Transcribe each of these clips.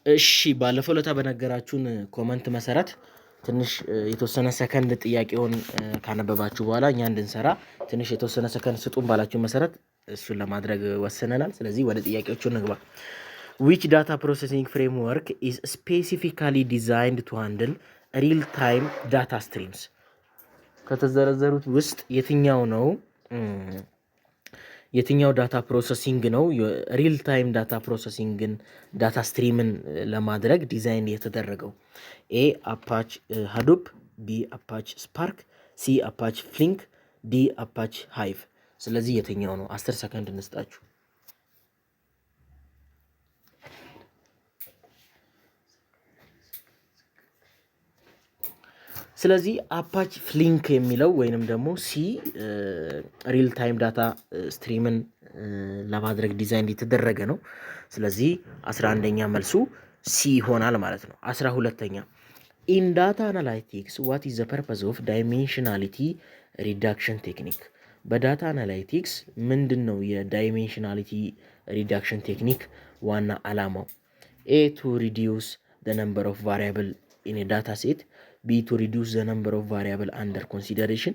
እሺ ባለፈው ለታ በነገራችሁን ኮመንት መሰረት ትንሽ የተወሰነ ሰከንድ ጥያቄውን ካነበባችሁ በኋላ እኛ እንድንሰራ ትንሽ የተወሰነ ሰከንድ ስጡን ባላችሁ መሰረት እሱን ለማድረግ ወስነናል። ስለዚህ ወደ ጥያቄዎቹ እንግባ። which data processing framework is specifically designed to handle real time data streams? ከተዘረዘሩት ውስጥ የትኛው ዳታ ፕሮሰሲንግ ነው ሪል ታይም ዳታ ፕሮሰሲንግን ዳታ ስትሪምን ለማድረግ ዲዛይን የተደረገው? ኤ አፓች ሃዱፕ፣ ቢ አፓች ስፓርክ፣ ሲ አፓች ፍሊንክ፣ ዲ አፓች ሃይቭ። ስለዚህ የትኛው ነው? 10 ሰከንድ እንስጣችሁ። ስለዚህ አፓች ፍሊንክ የሚለው ወይንም ደግሞ ሲ ሪል ታይም ዳታ ስትሪምን ለማድረግ ዲዛይን የተደረገ ነው። ስለዚህ 11ኛ መልሱ ሲ ይሆናል ማለት ነው። 12ኛ ኢን ዳታ አናላይቲክስ ዋት ኢዝ ዘ ፐርፐዝ ኦፍ ዳይሜንሽናሊቲ ሪዳክሽን ቴክኒክ? በዳታ አናላይቲክስ ምንድን ነው የዳይሜንሽናሊቲ ሪዳክሽን ቴክኒክ ዋና ዓላማው? ኤ ቱ ሪዲዩስ ዘ ነምበር ኦፍ ቫሪያብል ኢን ዳታ ሴት፣ B to reduce the number of variable under consideration,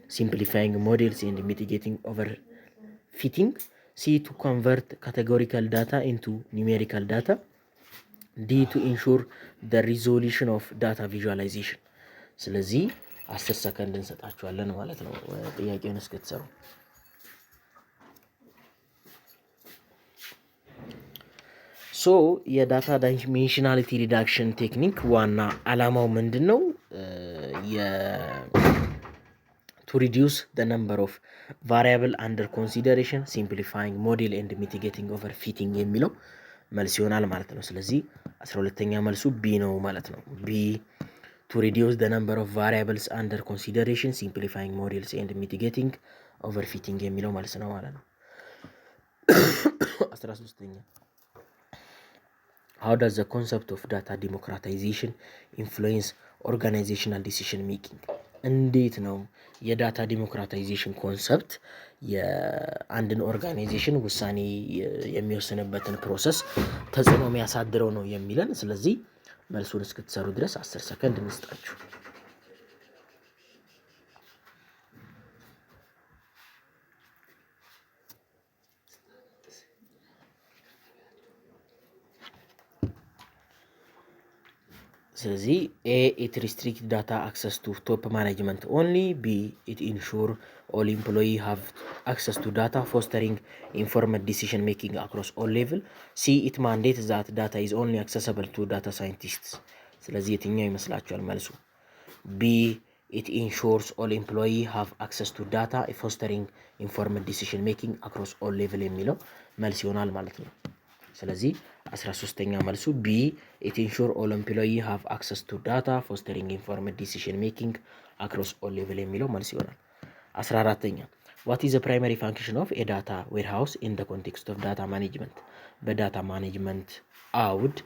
simplifying models and mitigating overfitting, C to convert categorical data into numerical data, D to ensure the resolution of data visualization. ስለዚህ 10 ሰከንድ እንሰጣችኋለን ማለት ነው ጥያቄውን እስክትሰሩ። ሶ የዳታ ዳይሜንሽናሊቲ ሪዳክሽን ቴክኒክ ዋና ዓላማው ምንድን ነው? to reduce the number of variable under consideration, simplifying model and mitigating overfitting የሚለው መልስ ይሆናል ማለት ነው። ስለዚህ 12ኛ መልሱ ቢ ነው ማለት ነው። ቢ to reduce the number of variables under consideration, simplifying models and mitigating overfitting የሚለው መልስ ነው ማለት ነው። 13ኛ how does the concept of data democratization influence organizational decision making? እንዴት ነው የዳታ ዲሞክራታይዜሽን ኮንሰፕት የአንድን ኦርጋናይዜሽን ውሳኔ የሚወስንበትን ፕሮሰስ ተጽዕኖ የሚያሳድረው ነው የሚለን። ስለዚህ መልሱን እስክትሰሩ ድረስ 10 ሰከንድ እንስጣችሁ። ስለዚህ ኤ ኢት ሪስትሪክት ዳታ አክሰስ ቱ ቶፕ ማኔጅመንት ኦንሊ፣ ቢ ኢት ኢንሹር ኦል ኢምፕሎይ ሃቭ አክሰስ ቱ ዳታ ፎስተሪንግ ኢንፎርምድ ዲሲዥን ሜኪንግ አክሮስ ኦል ሌቭል፣ ሲ ኢት ማንዴት ዛት ዳታ ኢዝ ኦንሊ አክሰሰብል ቱ ዳታ ሳይንቲስትስ። ስለዚህ የትኛው ይመስላችኋል መልሱ? ቢ ኢት ኢንሹርስ ኦል ኢምፕሎይ ሃቭ አክሰስ ቱ ዳታ ፎስተሪንግ ኢንፎርምድ ዲሲዥን ሜኪንግ አክሮስ ኦል ሌቭል የሚለው መልስ ይሆናል ማለት ነው። ስለዚህ 13ኛ መልሱ ቢ ኢት ኢንሹር ኦል ኤምፕሎይ ሃቭ አክሰስ ቱ ዳታ ፎስተሪንግ ኢንፎርምድ ዲሲዥን ሜኪንግ አክሮስ ኦል ሌቭል የሚለው መልስ ይሆናል። 14ኛ ዋት ኢዝ ዘ ፕራይመሪ ፋንክሽን ኦፍ ኤ ዳታ ዌርሃውስ ኢን ዘ ኮንቴክስት ኦፍ ዳታ ማኔጅመንት? በዳታ ማኔጅመንት አውድ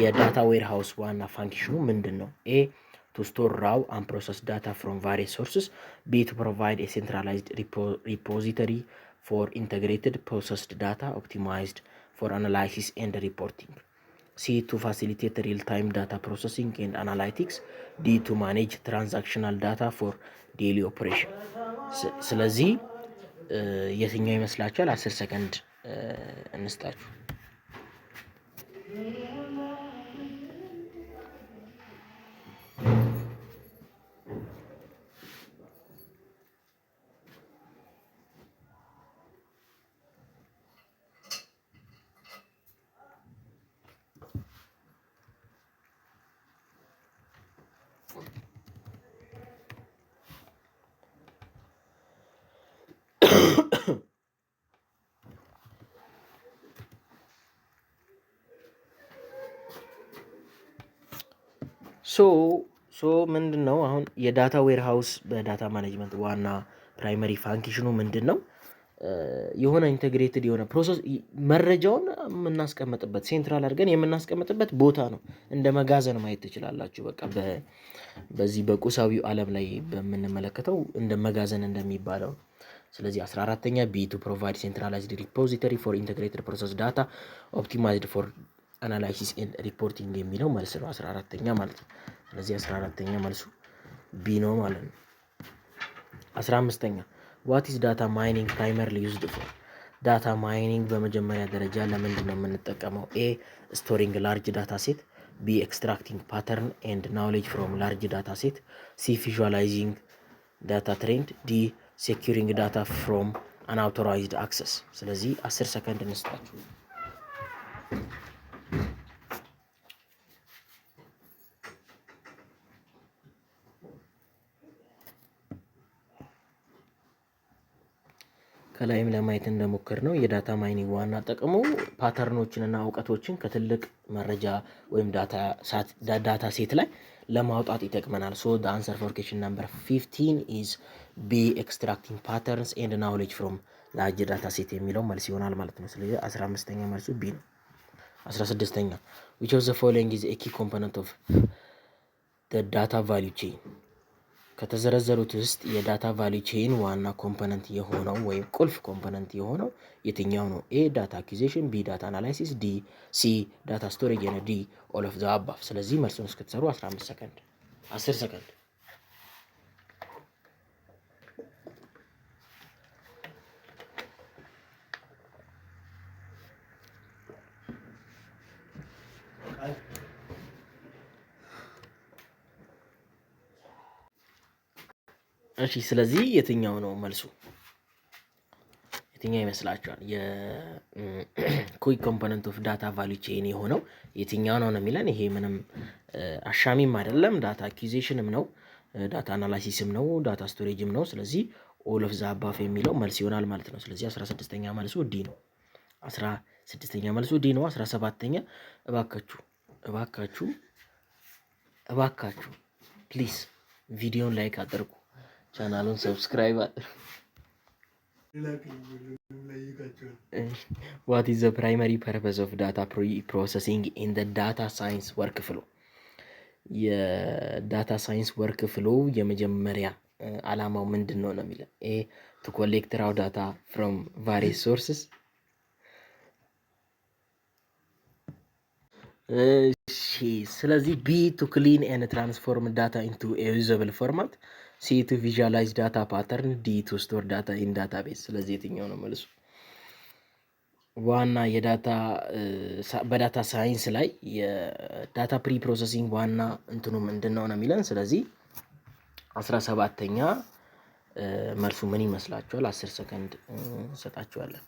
የዳታ ዌርሃውስ ዋና ፋንክሽኑ ምንድን ነው? ኤ to store raw and processed data from various sources, B to provide a centralized repository for integrated processed data optimized for analysis and reporting, C to facilitate real-time data processing and analytics, D to manage transactional data for daily operation. ስለዚህ የትኛው ይመስላችኋል? 10 ሰከንድ እንስጣችሁ። ሶ ምንድን ነው አሁን የዳታ ዌርሃውስ በዳታ ማኔጅመንት ዋና ፕራይመሪ ፋንክሽኑ ምንድን ነው? የሆነ ኢንቴግሬትድ የሆነ ፕሮሰስ መረጃውን የምናስቀምጥበት ሴንትራል አድርገን የምናስቀምጥበት ቦታ ነው። እንደ መጋዘን ማየት ትችላላችሁ። በቃ በዚህ በቁሳዊው ዓለም ላይ በምንመለከተው እንደ መጋዘን እንደሚባለው። ስለዚህ 14ኛ ቢ ቱ ፕሮቫይድ ሴንትራላይዝድ ሪፖዚተሪ ፎር ኢንቴግሬትድ ፕሮሰስ ዳታ ኦፕቲማይዝድ ፎር አናላይሲስ ኤንድ ሪፖርቲንግ የሚለው መልስ ነው 14ኛ ማለት ነው። ስለዚህ 14ኛ መልሱ ቢ ነው ማለት ነው። 15ኛ ዋት ኢዝ ዳታ ማይኒንግ ፕራይመርሊ ዩዝድ ፎር? ዳታ ማይኒንግ በመጀመሪያ ደረጃ ለምንድን ነው የምንጠቀመው? ኤ ስቶሪንግ ላርጅ ዳታ ሴት፣ ቢ ኤክስትራክቲንግ ፓተርን ኤንድ ናውሌጅ ፍሮም ላርጅ ዳታ ሴት፣ ሲ ቪዥዋላይዚንግ ዳታ ትሬንድ፣ ዲ ሴኪሪንግ ዳታ ፍሮም አንአውቶራይዝድ አክሰስ። ስለዚህ 10 ሰከንድ እንስጣችሁ። ከላይም ለማየት እንደሞከር ነው የዳታ ማይኒንግ ዋና ጥቅሙ ፓተርኖችንና እውቀቶችን ከትልቅ መረጃ ወይም ዳታ ሴት ላይ ለማውጣት ይጠቅመናል። ሶ the answer for question number 15 is B extracting patterns and knowledge from large data set የሚለው መልስ ይሆናል ማለት ነው። ስለዚህ 15ኛ መልሱ B ነው። 16ኛ which of the following is a key component of the data value chain? ከተዘረዘሩት ውስጥ የዳታ ቫልዩ ቼን ዋና ኮምፖነንት የሆነው ወይም ቁልፍ ኮምፖነንት የሆነው የትኛው ነው? ኤ ዳታ አኩዚሽን፣ ቢ ዳታ አናላይሲስ፣ ዲ ሲ ዳታ ስቶሬጅ እና ዲ ኦል ኦፍ ዘ አባቭ። ስለዚህ መልሱን እስክትሰሩ 15 ሰከንድ 10 ሰከንድ። እሺ ስለዚህ የትኛው ነው መልሱ? የትኛው ይመስላችኋል? የኩዊክ ኮምፖነንት ኦፍ ዳታ ቫልዩ ቼን የሆነው የትኛው ነው ነው የሚለን። ይሄ ምንም አሻሚም አይደለም። ዳታ አኩዚሽንም ነው፣ ዳታ አናላይሲስም ነው፣ ዳታ ስቶሬጅም ነው። ስለዚህ ኦል ኦፍ ዘ አባቭ የሚለው መልስ ይሆናል ማለት ነው። ስለዚህ 16ኛ መልሱ ዲ ነው። 16ኛ መልሱ ዲ ነው። 17ኛ እባካችሁ ፕሊዝ ቪዲዮን ላይክ አድርጉ፣ ቻናሉን ሰብስክራይብ አድርጉ። ዋት ኢዝ ዘ ፕራይመሪ ፐርፐስ ኦፍ ዳታ ፕሮሰሲንግ ኢን ዘ ዳታ ሳይንስ ወርክ ፍሎ? የዳታ ሳይንስ ወርክ ፍሎ የመጀመሪያ አላማው ምንድን ነው ነው የሚለው። ኤ ቱ ኮሌክት ራው ዳታ ፍሮም ቫሪየስ ሶርስስ፣ ስለዚህ ቢ ቱ ክሊን ኤንድ ትራንስፎርም ዳታ ኢንቱ ኤ ዩዘብል ፎርማት፣ ሲ ቱ ቪዥዋላይዝ ዳታ ፓተርን፣ ዲ ቱ ስቶር ዳታ ኢን ዳታ ቤዝ። ስለዚህ የትኛው ነው መልሱ? ዋና በዳታ ሳይንስ ላይ የዳታ ፕሪ ፕሮሰሲንግ ዋና እንትኑ ምንድን ነው ነው የሚለን። ስለዚህ 17ኛ መልሱ ምን ይመስላችኋል? 10 ሰከንድ እንሰጣችኋለን።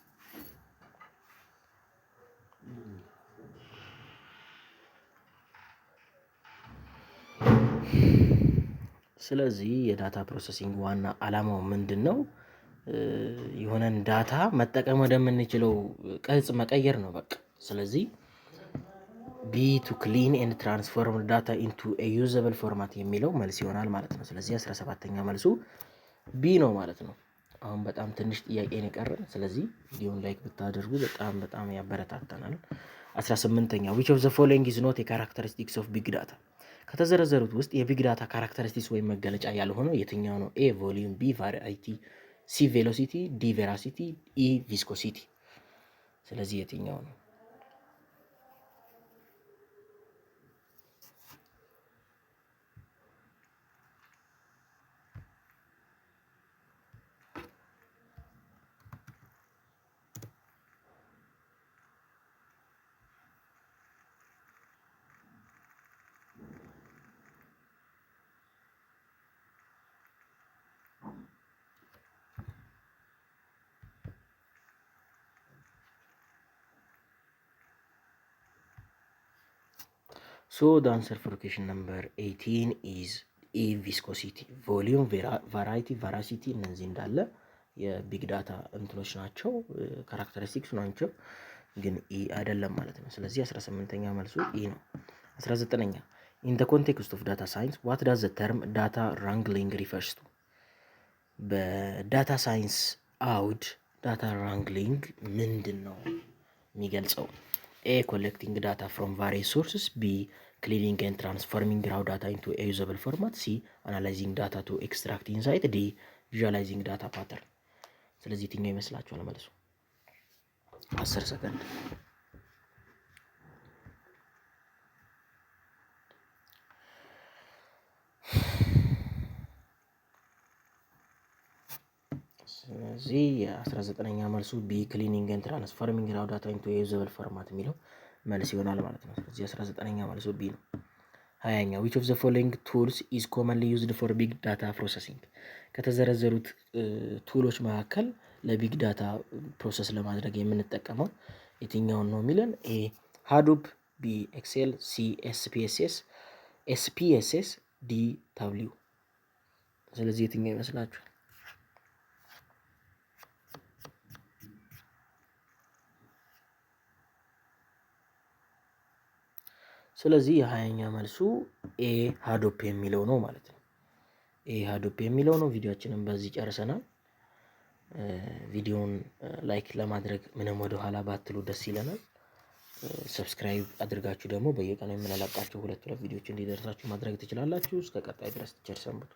ስለዚህ የዳታ ፕሮሰሲንግ ዋና አላማው ምንድን ነው? የሆነን ዳታ መጠቀም ወደምንችለው ቅርጽ መቀየር ነው በቃ። ስለዚህ ቢ ቱ ክሊን ኤንድ ትራንስፎርም ዳታ ኢንቱ ኤ ዩዘብል ፎርማት የሚለው መልስ ይሆናል ማለት ነው። ስለዚህ 17ኛ መልሱ ቢ ነው ማለት ነው። አሁን በጣም ትንሽ ጥያቄ ነው የቀረን። ስለዚህ ቪዲዮን ላይክ ብታደርጉ በጣም ያበረታታናል። 18ኛ which of the following is not a characteristics of big data? ከተዘረዘሩት ውስጥ የቢግ ዳታ ካራክተሪስቲክስ ወይም መገለጫ ያልሆነው የትኛው ነው? ኤ ቮሊዩም፣ ቢ ቫራይቲ፣ ሲ ቬሎሲቲ፣ ዲ ቬራሲቲ፣ ኢ ቪስኮሲቲ። ስለዚህ የትኛው ነው? So the answer for question number 18 is A viscosity. ቮሊዩም፣ ቫራይቲ፣ ቫራሲቲ እነዚህ እንዳለ የቢግ ዳታ እንትኖች ናቸው፣ ካራክተሪስቲክስ ናቸው፣ ግን ኢ አይደለም ማለት ነው። ስለዚህ 18ኛ መልሱ ኢ ነው። 19ኛ in the context of data science what does the term data wrangling refers to? በዳታ ሳይንስ አውድ ዳታ wrangling ምንድን ነው የሚገልጸው? ኤ ኮሌክቲንግ ዳታ ፍሮም ቫሪየስ ሶርስስ፣ ቢ ክሊኒንግ ኤንድ ትራንስፎርሚንግ ራው ዳታ ኢንቱ ኤ ዩዘብል ፎርማት፣ ሲ አናላይዚንግ ዳታ ቱ ኤክስትራክት ኢንሳይት፣ ዲ ቪዥዋላይዚንግ ዳታ ፓተርን። ስለዚህ የትኛው ይመስላችኋል መልሱ? 10 ሰከንድ። እዚህ የ19ኛ መልሱ ቢ ክሊኒንግ ኤንድ ትራንስፎርሚንግ ናው ዳታ ኢንቱ ዩዘብል ፎርማት የሚለው መልስ ይሆናል ማለት ነው። ስለዚህ 19ኛ መልሱ ቢ ነው። 20ኛ which of the following tools is commonly used for big data processing ከተዘረዘሩት ቱሎች መካከል ለቢግ ዳታ ፕሮሰስ ለማድረግ የምንጠቀመው የትኛውን ነው የሚለን ኤ ሃዱፕ፣ ቢ ኤክሴል፣ ሲ ኤስፒኤስኤስ፣ ዲ ታብሊው። ስለዚህ የትኛው ይመስላችኋል? ስለዚህ የ20ኛ መልሱ ኤ ሃዶፕ የሚለው ነው ማለት ነው። ኤ ሃዶፕ የሚለው ነው። ቪዲዮአችንን በዚህ ጨርሰናል። ቪዲዮውን ላይክ ለማድረግ ምንም ወደ ኋላ ባትሉ ደስ ይለናል። ሰብስክራይብ አድርጋችሁ ደግሞ በየቀኑ የምንለቃቸው ሁለት ቪዲዮዎች እንዲደርሳችሁ ማድረግ ትችላላችሁ። እስከ ቀጣይ ድረስ ቸር ሰንብቱ።